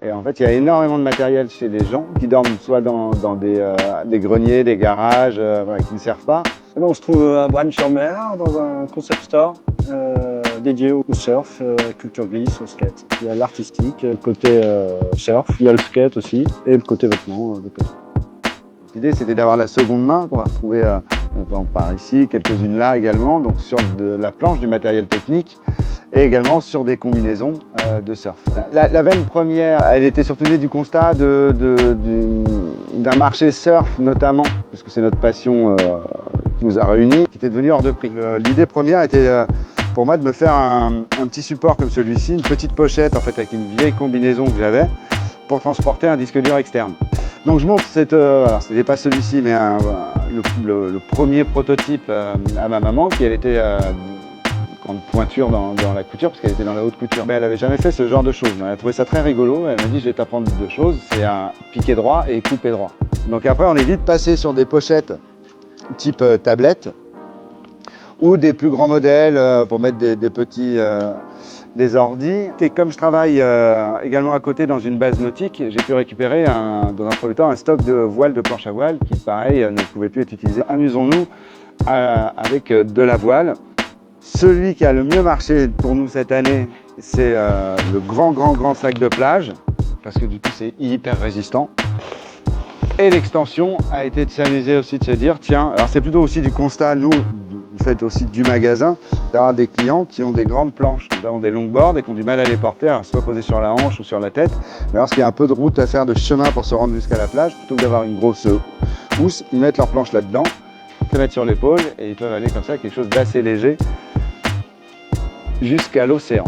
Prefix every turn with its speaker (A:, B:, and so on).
A: Et en fait, il y a énormément de matériel chez les gens qui dorment soit dans des greniers, des garages, voilà, qui ne servent pas.
B: On se trouve à Brannes-sur-Mer, dans un concept store dédié au surf, culture glisse, au skate. Il y a l'artistique, le côté surf, il y a le skate aussi, et le côté vêtements.
A: L'idée, c'était d'avoir la seconde main qu'on va retrouver par ici, quelques-unes là également, donc sur de la planche, du matériel technique, et également sur des combinaisons de surf. La veine première, elle était surtout née du constat d'un marché surf notamment, parce que c'est notre passion qui nous a réunis, qui était devenu hors de prix. L'idée première était pour moi de me faire un petit support comme celui-ci, une petite pochette en fait avec une vieille combinaison que j'avais pour transporter un disque dur externe. Donc je montre alors ce n'était pas celui-ci, mais le premier prototype à ma maman, qui elle était grande pointure dans la couture, parce qu'elle était dans la haute couture. Mais elle n'avait jamais fait ce genre de choses. Elle a trouvé ça très rigolo. Elle m'a dit, je vais t'apprendre deux choses, c'est un piqué droit et couper droit. Donc après, on est vite passé sur des pochettes type tablette, ou des plus grands modèles pour mettre des petits des ordis. Et comme je travaille également à côté dans une base nautique, j'ai pu récupérer dans un premier temps un stock de voiles de planche à voile qui, pareil, ne pouvait plus être utilisé. Amusons-nous avec de la voile. Celui qui a le mieux marché pour nous cette année, c'est le grand sac de plage, parce que du coup c'est hyper résistant. Et l'extension a été de s'amuser aussi, de se dire, tiens, alors c'est plutôt aussi du constat, nous, du fait aussi du magasin, d'avoir des clients qui ont des grandes planches, qui ont des longboards et qui ont du mal à les porter, alors soit posés sur la hanche ou sur la tête. Mais lorsqu'il y a un peu de route à faire, de chemin pour se rendre jusqu'à la plage, plutôt que d'avoir une grosse housse, ils mettent leur planche là-dedans, ils se mettent sur l'épaule et ils peuvent aller comme ça, quelque chose d'assez léger, jusqu'à l'océan.